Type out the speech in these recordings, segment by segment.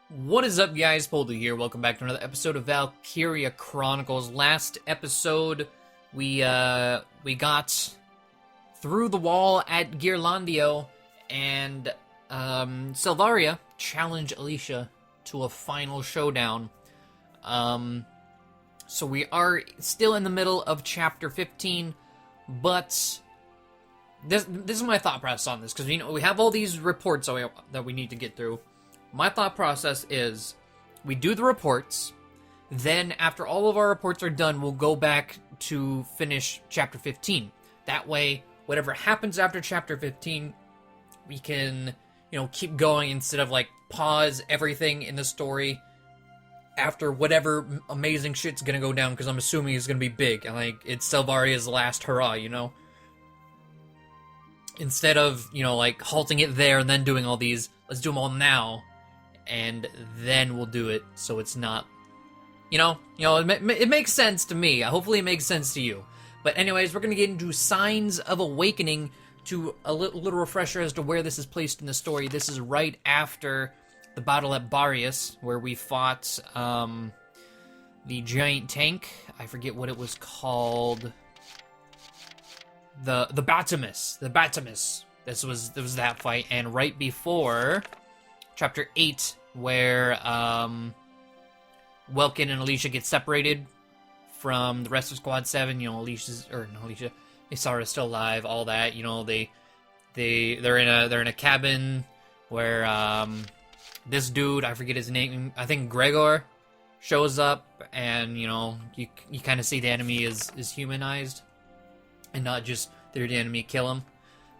What is up, guys? Poledoo here. Welcome back to another episode of Valkyria Chronicles. Last episode, we got through the wall at Gearlandio, and Selvaria challenged Alicia to a final showdown. So we are still in the middle of chapter 15, but this is my thought process on this, because we have all these reports that we need to get through. My thought process is, we do the reports, then after all of our reports are done, we'll go back to finish chapter 15. That way, whatever happens after chapter 15, we can, keep going instead of, pause everything in the story after whatever amazing shit's gonna go down, because I'm assuming it's gonna be big, and, it's Selvaria's last hurrah, Instead of, halting it there and then doing all these, let's do them all now. And then we'll do it, so it's not, it makes sense to me. Hopefully it makes sense to you. But anyways, we're going to get into Signs of Awakening, to a little refresher as to where this is placed in the story. This is right after the battle at Barrius, where we fought, the giant tank. I forget what it was called. The Batimus. The Batimus. This was that fight, and right before Chapter 8, where Welkin and Alicia get separated from the rest of Squad 7. Isara's still alive, all that. They're in a cabin where this dude, I forget his name, I think Gregor, shows up, and you kind of see the enemy is humanized and not just they're the enemy, kill him.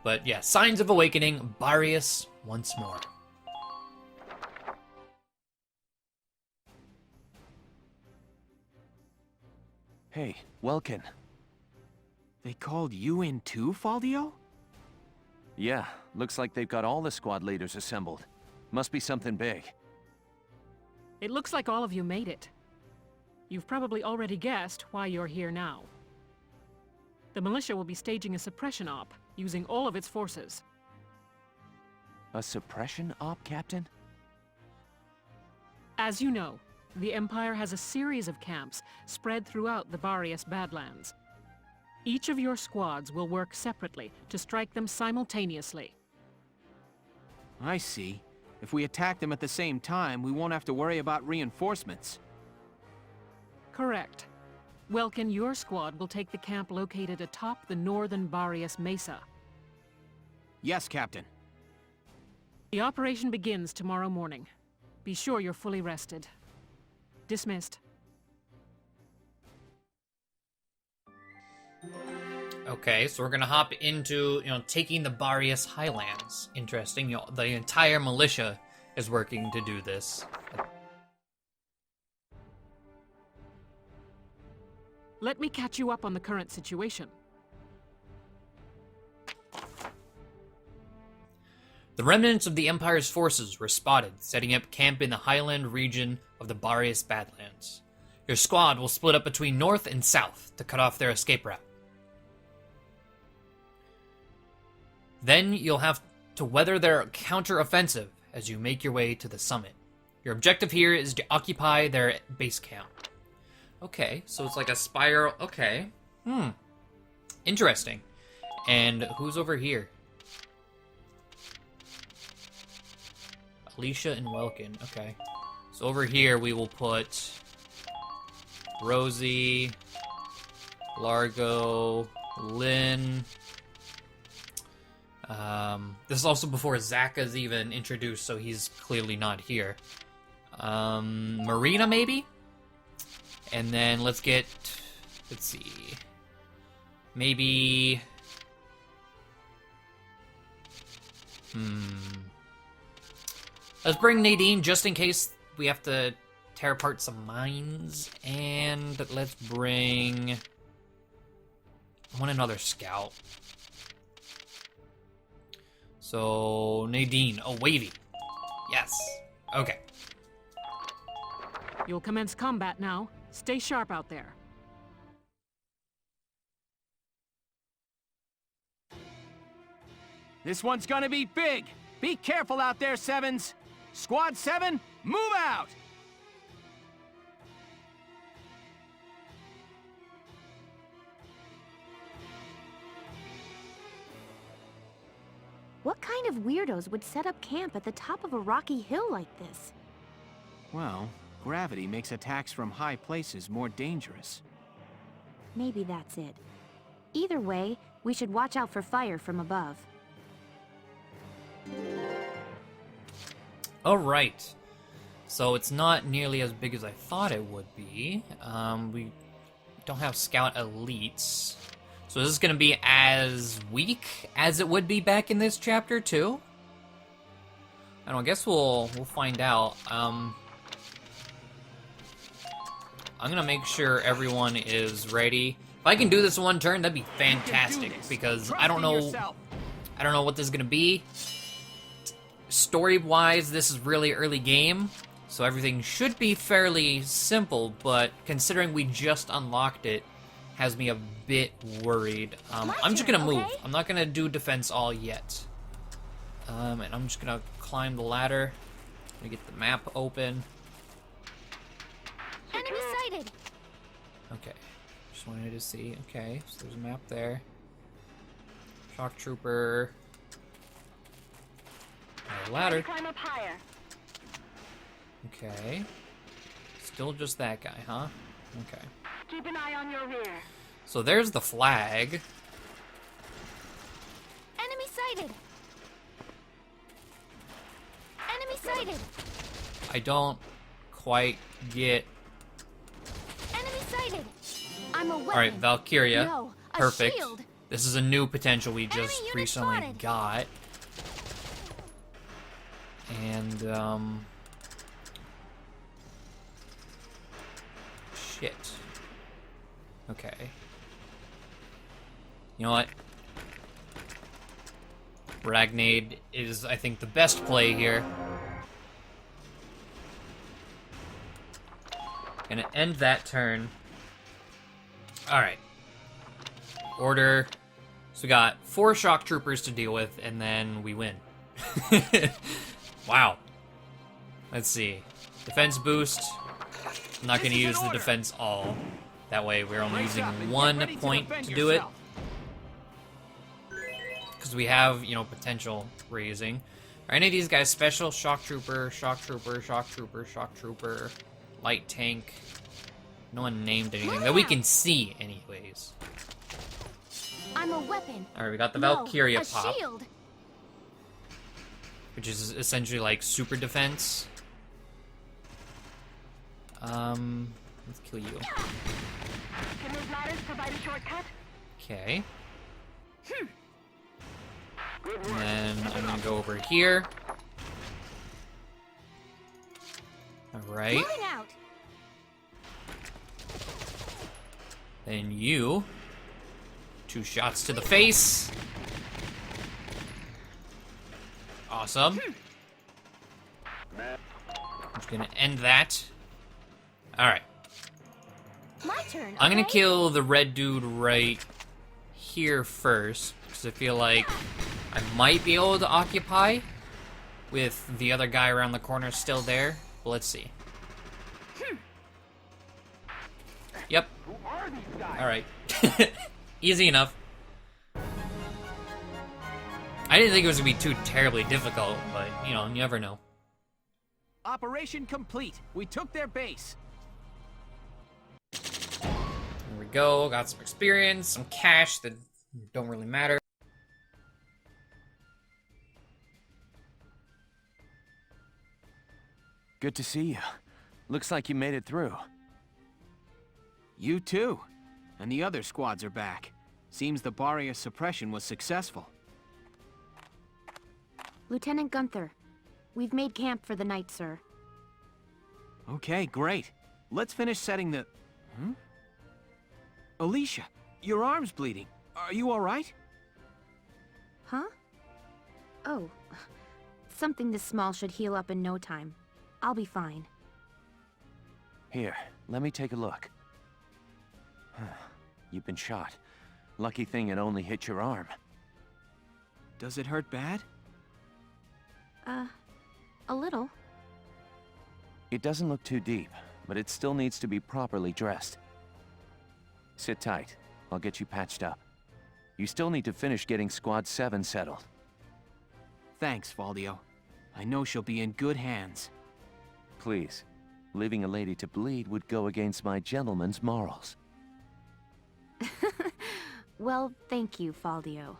But yeah, Signs of Awakening, Barrius once more. Hey, Welkin. They called you in too, Faldio? Yeah, looks like they've got all the squad leaders assembled. Must be something big. It looks like all of you made it. You've probably already guessed why you're here now. The militia will be staging a suppression op, using all of its forces. A suppression op, Captain? As you know, the Empire has a series of camps spread throughout the Badlands. Each of your squads will work separately to strike them simultaneously. I see. If we attack them at the same time, we won't have to worry about reinforcements. Correct. Welkin, your squad will take the camp located atop the northern Barrius Mesa. Yes, Captain. The operation begins tomorrow morning. Be sure you're fully rested. Dismissed. Okay, so we're gonna hop into, taking the Barrius Highlands. Interesting. The entire militia is working to do this. Let me catch you up on the current situation. The remnants of the Empire's forces were spotted, setting up camp in the highland region of the Barrius Badlands. Your squad will split up between north and south to cut off their escape route. Then you'll have to weather their counter-offensive as you make your way to the summit. Your objective here is to occupy their base camp. Okay, so it's like a spiral. Okay. Interesting. And who's over here? Alicia and Welkin. Okay. So over here we will put Rosie, Largo, Lynn. This is also before Zaka's even introduced, so he's clearly not here. Marina, maybe? And then let's see. Maybe... Let's bring Nadine, just in case we have to tear apart some mines. And let's bring... I want another scout. So, Nadine. Oh, Wavy. Yes. Okay. You'll commence combat now. Stay sharp out there. This one's gonna be big! Be careful out there, Sevens! Squad 7, move out! What kind of weirdos would set up camp at the top of a rocky hill like this? Well, gravity makes attacks from high places more dangerous. Maybe that's it. Either way, we should watch out for fire from above. Alright. So it's not nearly as big as I thought it would be. We don't have scout elites. So is this going to be as weak as it would be back in this chapter too? I don't know, I guess we'll find out. I'm going to make sure everyone is ready. If I can do this in one turn, that'd be fantastic, because I don't know what this is going to be. Story-wise, this is really early game, so everything should be fairly simple, but considering we just unlocked it, has me a bit worried. I'm just gonna move. I'm not gonna do defense all yet. And I'm just gonna climb the ladder. Gonna get the map open. Enemy sighted! Okay. Just wanted to see. Okay, so there's a map there. Shock trooper. Ladder. Climb up higher. Okay. Still just that guy, huh? Okay. Keep an eye on your rear. So there's the flag. Enemy sighted! Enemy sighted! I don't quite get... Enemy sighted! I'm a weapon. Alright, Valkyria. No, a Perfect. shield. This is a new potential we just unit recently spotted. got. And, shit. Okay. You know what? Ragnade is, I think, the best play here. Gonna end that turn. Alright. Order. So we got 4 shock troopers to deal with, and then we win. Wow. Let's see. Defense boost. I'm not gonna use the defense all. That way we're only using 1 point to do it. Because we have, you know, potential raising. Are any of these guys special? Shock trooper, shock trooper, shock trooper, shock trooper, light tank. No one named anything that we can see anyways. I'm a weapon. Alright, we got the No, Valkyria a pop. shield. Which is essentially like super defense. Let's kill you. Can those ladders provide a shortcut? Okay. And then I'm gonna go over here. Alright. Moving out. Then you. 2 shots to the face. Awesome. I'm just gonna end that. Alright. My turn. I'm gonna okay? kill the red dude right here first, because I feel like I might be able to occupy with the other guy around the corner still there. But let's see. Yep. Alright. Easy enough. I didn't think it was gonna be too terribly difficult, but, you know, you never know. Operation complete. We took their base. There we go, got some experience, some cash that don't really matter. Good to see you. Looks like you made it through. You too. And the other squads are back. Seems the barrier suppression was successful. Lieutenant Gunther, we've made camp for the night, sir. Okay, great. Let's finish setting the... Alicia, your arm's bleeding. Are you alright? Huh? Oh. Something this small should heal up in no time. I'll be fine. Here, let me take a look. You've been shot. Lucky thing it only hit your arm. Does it hurt bad? A little. It doesn't look too deep, but it still needs to be properly dressed. Sit tight. I'll get you patched up. You still need to finish getting Squad 7 settled. Thanks, Faldio. I know she'll be in good hands. Please. Leaving a lady to bleed would go against my gentleman's morals. Well, thank you, Faldio.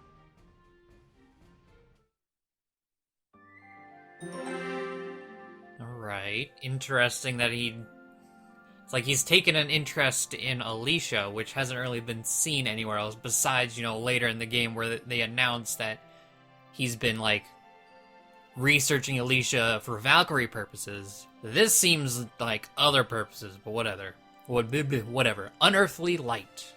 Alright. Interesting that it's like he's taken an interest in Alicia, which hasn't really been seen anywhere else, besides, later in the game where they announced that he's been, like, researching Alicia for Valkyrie purposes. This seems like other purposes, but whatever. Whatever. Unearthly light.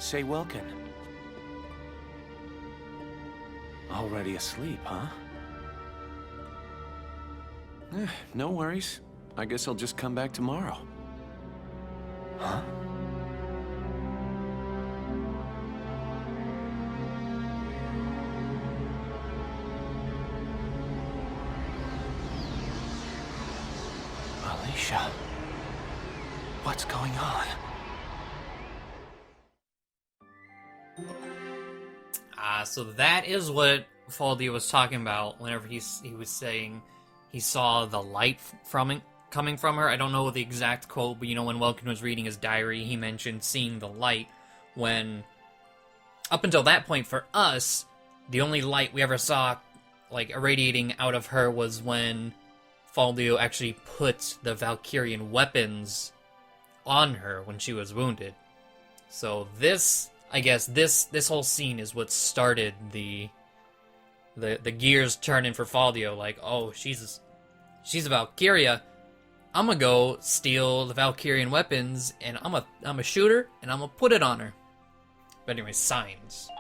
Say, Welkin. Already asleep, huh? No worries. I guess I'll just come back tomorrow. Huh? Alicia. What's going on? So that is what Faldio was talking about whenever he was saying he saw the light coming from her. I don't know the exact quote, but when Welkin was reading his diary, he mentioned seeing the light when, up until that point for us, the only light we ever saw, like, irradiating out of her was when Faldio actually put the Valkyrian weapons on her when she was wounded. So I guess this whole scene is what started the gears turning for Faldio. Like, oh, she's a Valkyria. I'm gonna go steal the Valkyrian weapons, and I'm a shooter, and I'm gonna put it on her. But anyway, signs.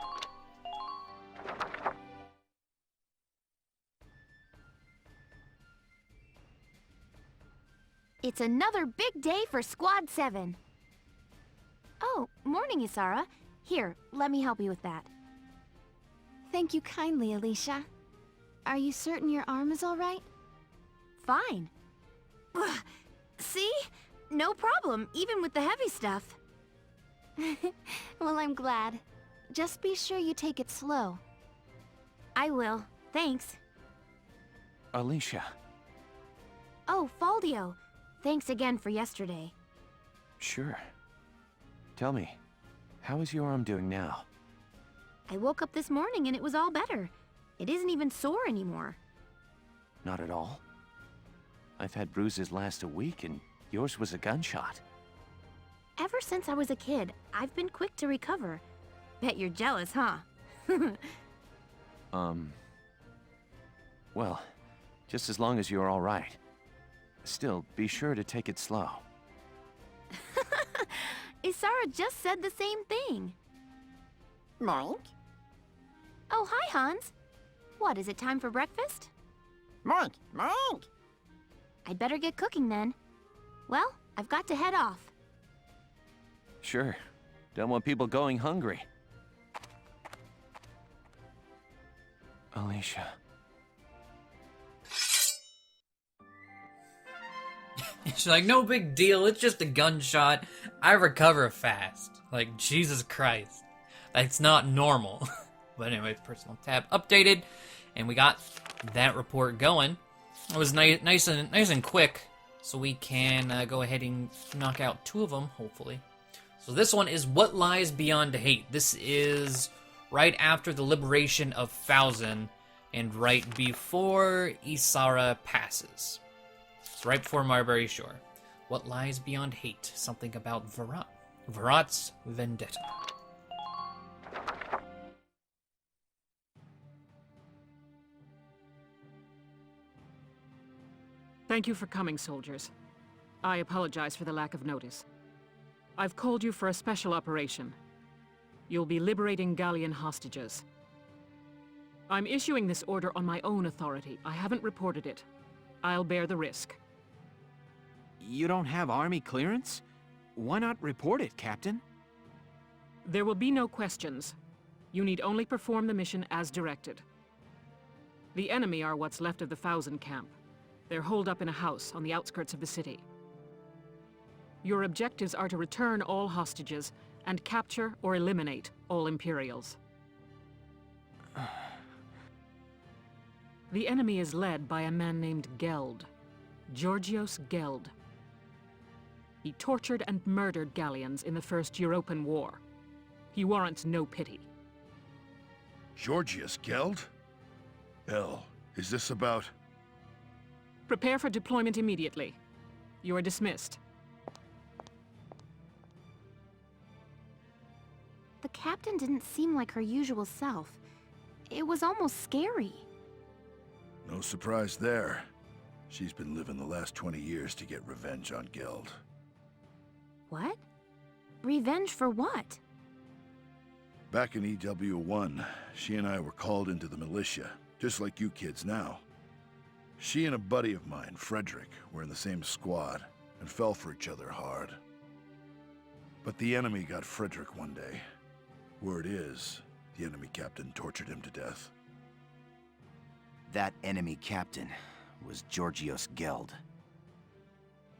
It's another big day for Squad 7. Oh, morning, Isara. Here, let me help you with that. Thank you kindly, Alicia. Are you certain your arm is all right? Fine. Ugh, see? No problem, even with the heavy stuff. Well, I'm glad. Just be sure you take it slow. I will. Thanks. Alicia. Oh, Faldio. Thanks again for yesterday. Sure. Tell me, how is your arm doing now? I woke up this morning and it was all better. It isn't even sore anymore. Not at all. I've had bruises last a week, and yours was a gunshot. Ever since I was a kid, I've been quick to recover. Bet you're jealous, huh? Well, just as long as you're all right. Still, be sure to take it slow. Isara just said the same thing. Moink. Oh, hi, Hans. What, is it time for breakfast? Moink. Moink. I'd better get cooking then. Well, I've got to head off. Sure. Don't want people going hungry. Alicia. She's like, no big deal, it's just a gunshot. I recover fast. Like, Jesus Christ. That's not normal. But anyway, personal tab updated, and we got that report going. It was nice and quick, so we can go ahead and knock out 2 of them, hopefully. So this one is What Lies Beyond Hate. This is right after the liberation of Thousand, and right before Isara passes. It's right before Marbury Shore. What Lies Beyond Hate? Something about Varrot. Varrot's Vendetta. Thank you for coming, soldiers. I apologize for the lack of notice. I've called you for a special operation. You'll be liberating Gallian hostages. I'm issuing this order on my own authority. I haven't reported it. I'll bear the risk. You don't have army clearance? Why not report it, Captain? There will be no questions. You need only perform the mission as directed. The enemy are what's left of the Thousand Camp. They're holed up in a house on the outskirts of the city. Your objectives are to return all hostages and capture or eliminate all Imperials. The enemy is led by a man named Geld. Georgios Geld. He tortured and murdered Galleons in the First European War. He warrants no pity. Georgios Geld? Hell, is this about... Prepare for deployment immediately. You are dismissed. The captain didn't seem like her usual self. It was almost scary. No surprise there. She's been living the last 20 years to get revenge on Geld. What? Revenge for what? Back in EW1, she and I were called into the militia, just like you kids now. She and a buddy of mine, Frederick, were in the same squad and fell for each other hard. But the enemy got Frederick one day. Word is, the enemy captain tortured him to death. That enemy captain was Georgios Geld.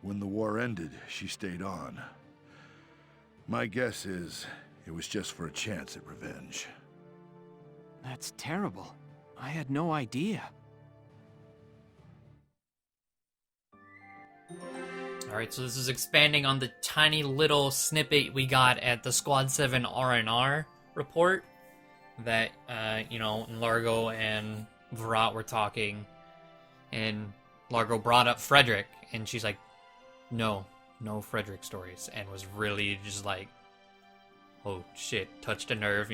When the war ended, she stayed on. My guess is, it was just for a chance at revenge. That's terrible. I had no idea. Alright, so this is expanding on the tiny little snippet we got at the Squad 7 R&R report that, Largo and Varrot were talking, and Largo brought up Frederick, and she's like, no Frederick stories, and was really just like, oh shit, touched a nerve,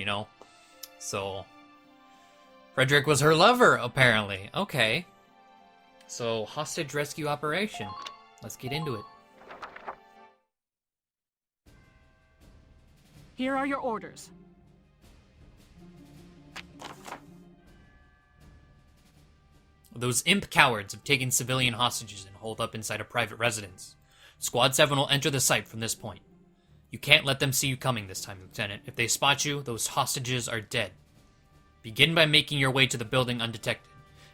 So, Frederick was her lover, apparently. Okay. So, hostage rescue operation. Let's get into it. Here are your orders. Those imp cowards have taken civilian hostages and holed up inside a private residence. Squad 7 will enter the site from this point. You can't let them see you coming this time, Lieutenant. If they spot you, those hostages are dead. Begin by making your way to the building undetected.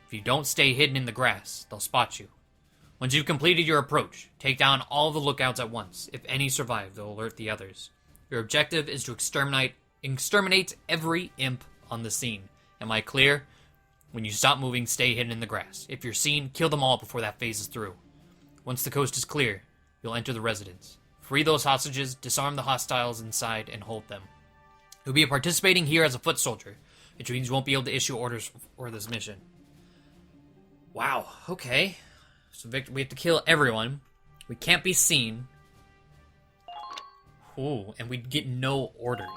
If you don't stay hidden in the grass, they'll spot you. Once you've completed your approach, take down all the lookouts at once. If any survive, they'll alert the others. Your objective is to exterminate every imp on the scene. Am I clear? When you stop moving, stay hidden in the grass. If you're seen, kill them all before that phase is through. Once the coast is clear, you'll enter the residence. Free those hostages, disarm the hostiles inside, and hold them. You'll be participating here as a foot soldier, which means you won't be able to issue orders for this mission. Wow, okay. So we have to kill everyone. We can't be seen. Ooh, and we get no orders.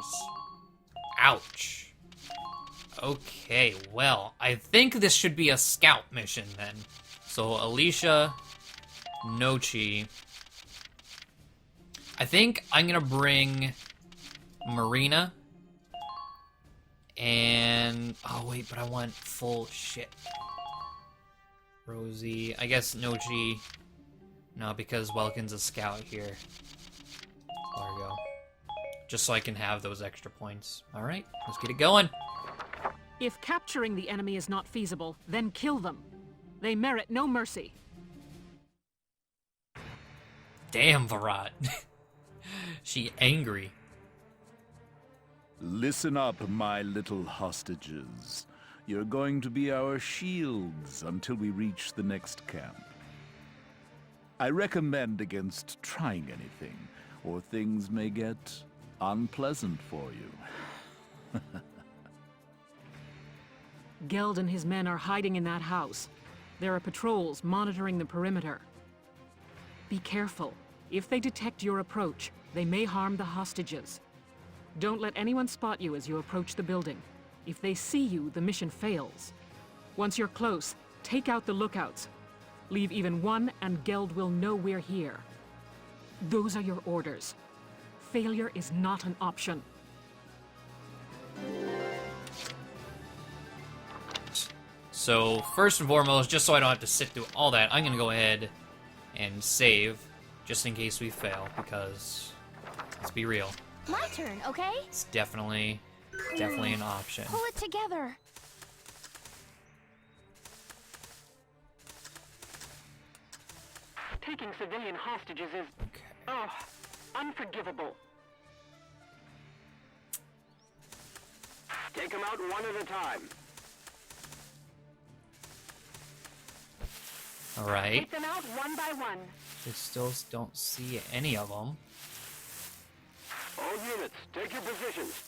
Ouch. Okay, well, I think this should be a scout mission then. So Alicia, Nochi. I think I'm gonna bring Marina. And oh wait, but I want full shit. Rosie, I guess Nochi. No, because Welkin's a scout here. There we go. Just so I can have those extra points. Alright, let's get it going. If capturing the enemy is not feasible, then kill them. They merit no mercy. Damn, Varrot. She angry. Listen up, my little hostages. You're going to be our shields until we reach the next camp. I recommend against trying anything, or things may get unpleasant for you. Geld and his men are hiding in that house. There are patrols monitoring the perimeter. Be careful. If they detect your approach, they may harm the hostages. Don't let anyone spot you as you approach the building. If they see you, the mission fails. Once you're close, take out the lookouts. Leave even one and Geld will know we're here. Those are your orders. Failure is not an option. So, first and foremost, just so I don't have to sit through all that, I'm gonna go ahead and save, just in case we fail, because, let's be real, My turn, okay? it's definitely an option. Pull it together. Taking civilian hostages is, Okay. unforgivable. Take them out one at a time. Alright. Take them out one by one. We still don't see any of them. All units, take your positions.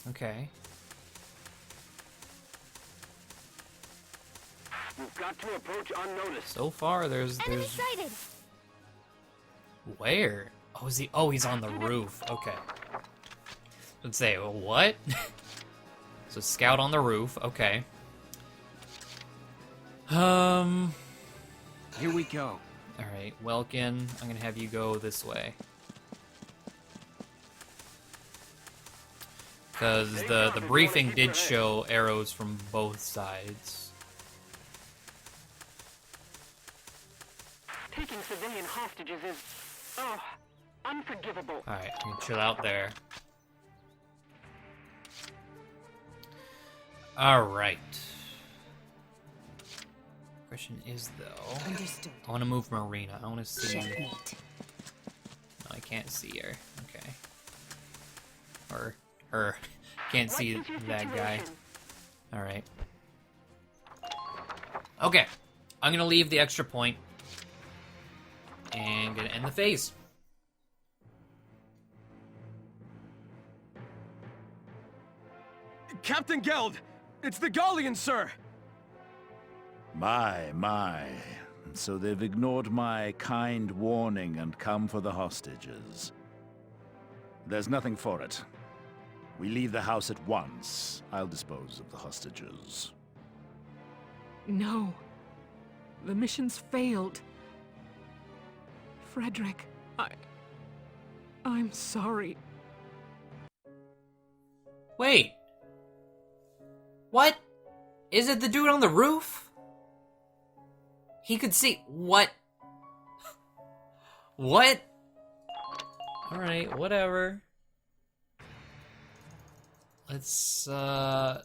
Okay. You've got to approach unnoticed. So far, there's... Enemy sighted. Where? Oh, is he? Oh, he's on the roof. Okay. Let's say, what? So, scout on the roof. Okay. Here we go. Alright, Welkin, I'm gonna have you go this way. Because the briefing did show arrows from both sides. Taking civilian hostages is, unforgivable. Alright, you can chill out there. Alright. Question is, though... Understood. I want to move Marina. I want to see... Checkmate. No, I can't see her. Okay. Or her. Can't see that guy. Alright. Okay. I'm gonna leave the extra point. And gonna end the phase. Captain Geld! It's the Galleon, sir! My. So they've ignored my kind warning and come for the hostages. There's nothing for it. We leave the house at once. I'll dispose of the hostages. No. The mission's failed. Frederick, I'm sorry. Wait. What? Is it the dude on the roof? He could see... What? What? Alright, whatever. Let's, I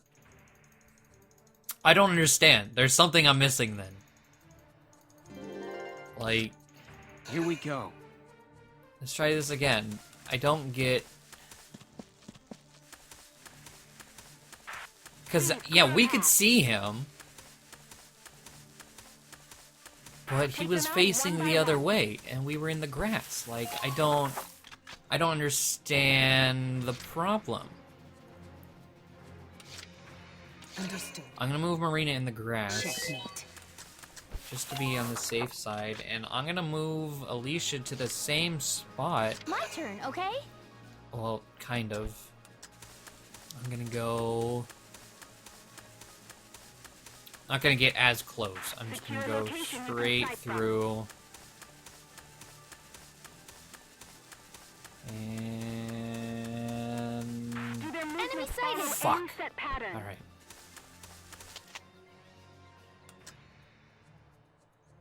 don't understand. There's something I'm missing then. Like... Here we go. Let's try this again. I don't get... Because, yeah, we could see him. But he was facing the other way, and we were in the grass. Like, I don't understand the problem. Understood. I'm gonna move Marina in the grass. Checkmate. Just to be on the safe side, and I'm gonna move Alicia to the same spot. My turn, okay? Well, kind of. I'm gonna go... Not gonna get as close. I'm just gonna go straight through. And... Enemy sighted. Fuck. Alright.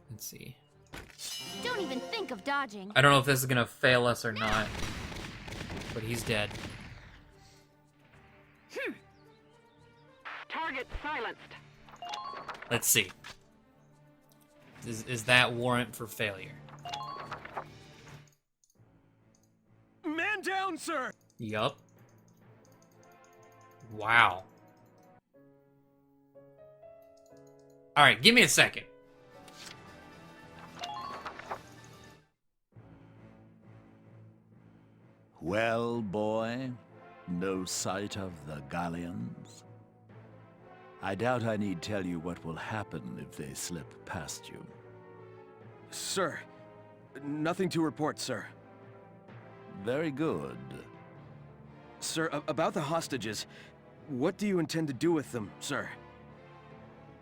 Let's see. Don't even think of dodging. I don't know if this is gonna fail us or not. But he's dead. Target silenced. Let's see. Is that warrant for failure? Man down, sir! Yup. Wow. Alright, give me a second. Well, boy, no sight of the galleons? I doubt I need tell you what will happen if they slip past you. Sir, nothing to report, sir. Very good. Sir, about the hostages, what do you intend to do with them, sir?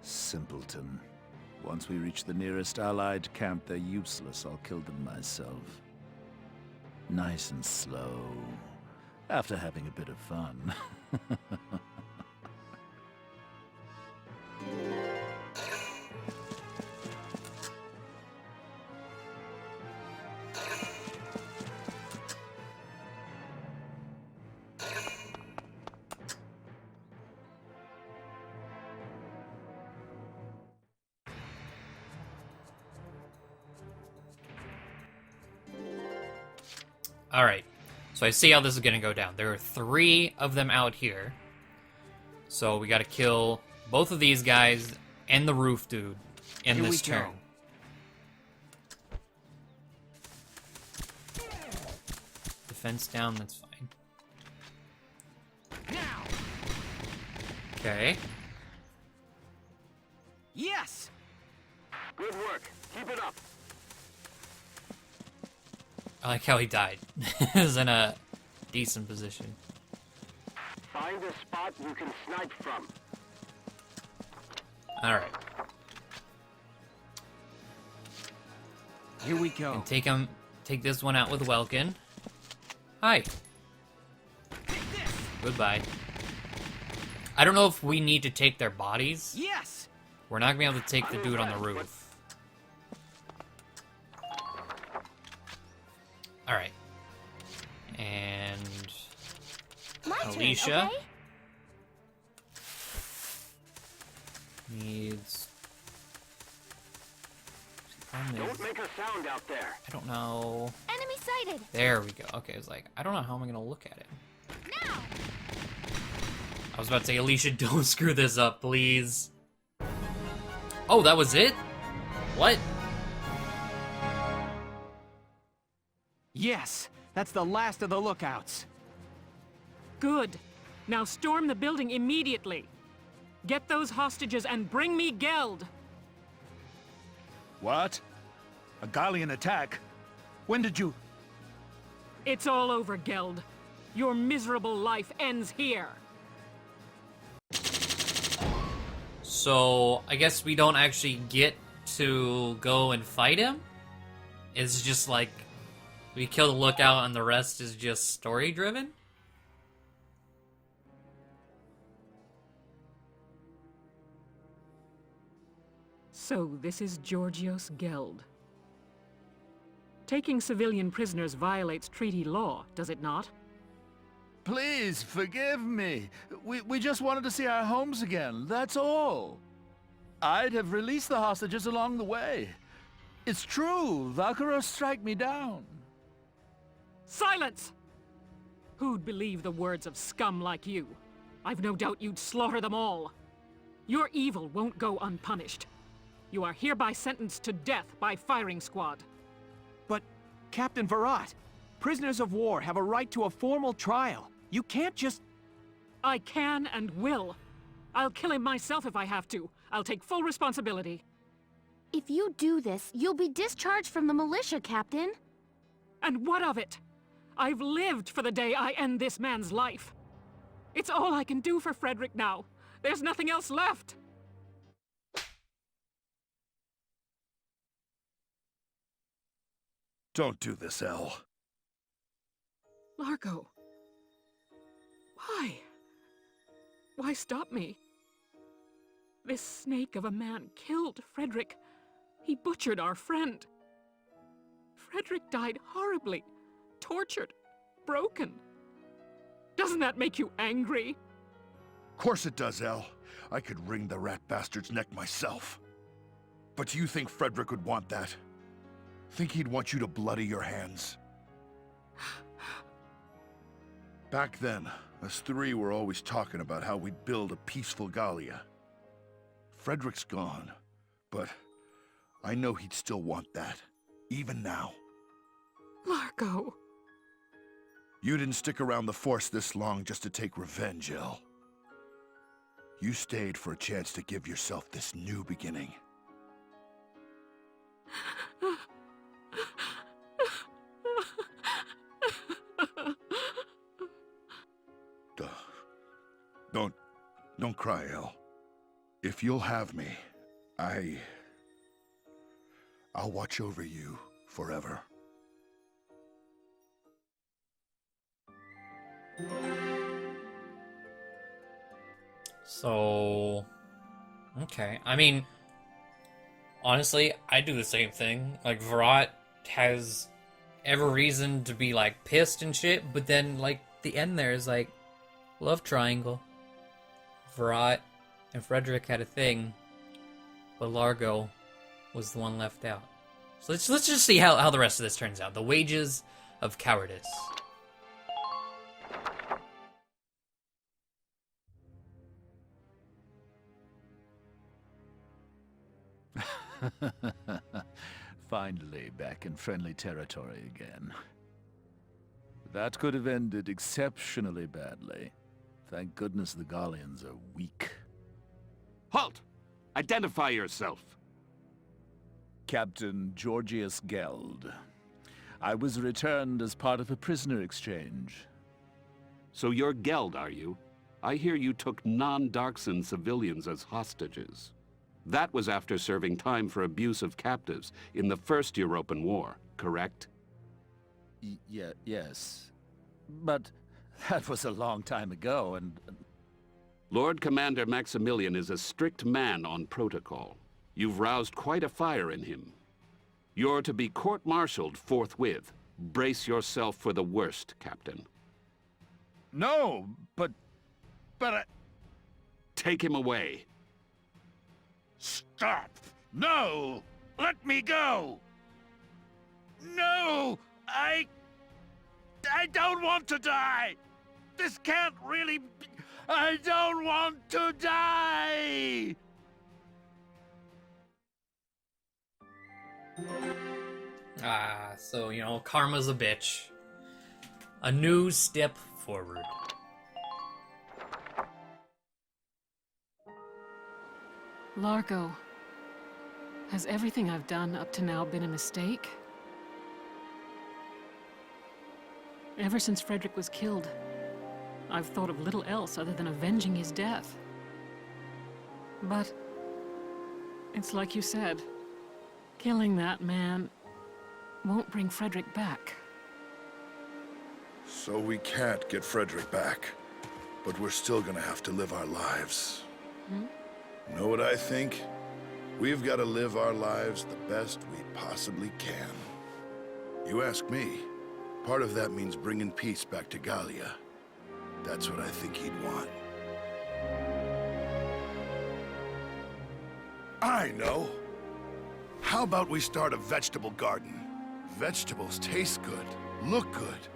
Simpleton. Once we reach the nearest Allied camp, they're useless. I'll kill them myself. Nice and slow. After having a bit of fun. Alright. So I see how this is gonna go down. There are 3 of them out here. So we gotta kill both of these guys and the roof dude in this turn. Defense down, that's fine. Now. Okay. Yes. Good work. Keep it up. I like how he died. He was in a decent position. Find a spot you can snipe from. Alright. Here we go. And take this one out with Welkin. Hi. Goodbye. I don't know if we need to take their bodies. Yes. We're not gonna be able to take the dude on the roof. Alright. And My Alicia turn, okay? needs. Don't make a sound out there. I don't know. Enemy sighted. There we go. Okay, I was like, I don't know how am I gonna look at it. Now. I was about to say, Alicia, don't screw this up, please. Oh, that was it? What? Yes, that's the last of the lookouts. Good. Now storm the building immediately. Get those hostages and bring me Geld. What? A Gallian attack? When did you... It's all over, Geld. Your miserable life ends here. So, I guess we don't actually get to go and fight him? It's just like, we kill the lookout and the rest is just story-driven? So this is Georgios Geld. Taking civilian prisoners violates treaty law, does it not? Please, forgive me. We just wanted to see our homes again, that's all. I'd have released the hostages along the way. It's true, Valkyria strike me down. Silence! Who'd believe the words of scum like you? I've no doubt you'd slaughter them all. Your evil won't go unpunished. You are hereby sentenced to death by firing squad. But, Captain Varrot, prisoners of war have a right to a formal trial. You can't just... I can and will. I'll kill him myself if I have to. I'll take full responsibility. If you do this, you'll be discharged from the militia, Captain. And what of it? I've lived for the day I end this man's life. It's all I can do for Frederick now. There's nothing else left. Don't do this, Elle. Largo. Why? Why stop me? This snake of a man killed Frederick. He butchered our friend. Frederick died horribly, tortured, broken. Doesn't that make you angry? Course it does, Elle. I could wring the rat bastard's neck myself. But do you think Frederick would want that? Think he'd want you to bloody your hands? Back then, us 3 were always talking about how we'd build a peaceful Gallia. Frederick's gone, but I know he'd still want that, even now. Largo. You didn't stick around the Force this long just to take revenge, Elle. You stayed for a chance to give yourself this new beginning. Don't cry, Elle. If you'll have me, I'll watch over you forever. So, okay. I mean, honestly, I do the same thing. Like, Varrot has every reason to be, like, pissed and shit, but then, like, the end there is, like, love triangle. Varrot and Frederick had a thing, but Largo was the one left out. So let's just see how the rest of this turns out. The wages of cowardice. Finally back in friendly territory again. That could have ended exceptionally badly. Thank goodness the Gallians are weak. Halt! Identify yourself. Captain Georgius Geld. I was returned as part of a prisoner exchange. So you're Geld, are you? I hear you took non-Darkson civilians as hostages. That was after serving time for abuse of captives in the First Europan War, correct? Yes. But that was a long time ago, and... Lord Commander Maximilian is a strict man on protocol. You've roused quite a fire in him. You're to be court-martialed forthwith. Brace yourself for the worst, Captain. No, but Take him away. Stop! No! Let me go! No! I don't want to die! This can't really be... I don't want to die! So, you know, karma's a bitch. A new step forward. Largo, has everything I've done up to now been a mistake? Ever since Frederick was killed, I've thought of little else other than avenging his death. But it's like you said, killing that man won't bring Frederick back. So we can't get Frederick back, but we're still gonna have to live our lives. Know what I think? We've got to live our lives the best we possibly can. You ask me, part of that means bringing peace back to Gallia. That's what I think he'd want. I know! How about we start a vegetable garden? Vegetables taste good, look good,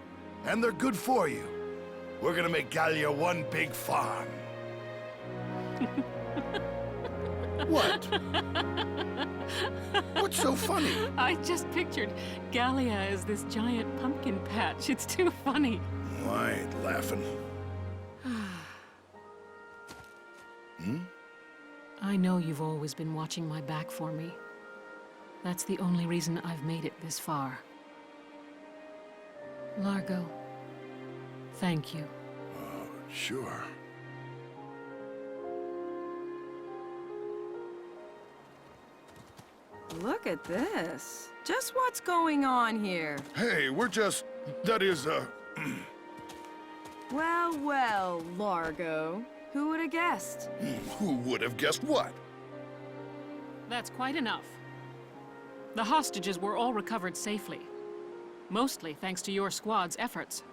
and they're good for you. We're gonna make Gallia one big farm. What? What's so funny? I just pictured Gallia as this giant pumpkin patch. It's too funny. Oh, I ain't laughing. I know you've always been watching my back for me. That's the only reason I've made it this far. Largo, thank you. Sure. Look at this. Just what's going on here? Hey, we're just... that is, Well, well, Largo. Who would have guessed? Who would have guessed what? That's quite enough. The hostages were all recovered safely. Mostly thanks to your squad's efforts.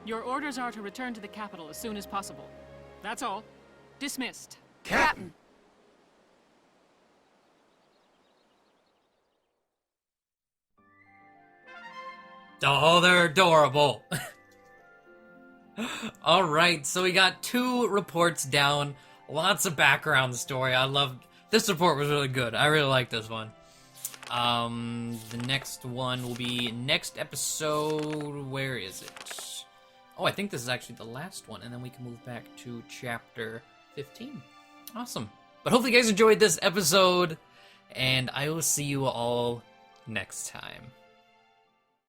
Your orders are to return to the capital as soon as possible. That's all. Dismissed. Captain! Oh, they're adorable. Alright, so we got 2 reports down. Lots of background story. I loved... This report was really good. I really like this one. The next one will be next episode... Where is it? Oh, I think this is actually the last one, and then we can move back to chapter 15. Awesome. But hopefully you guys enjoyed this episode, and I will see you all next time.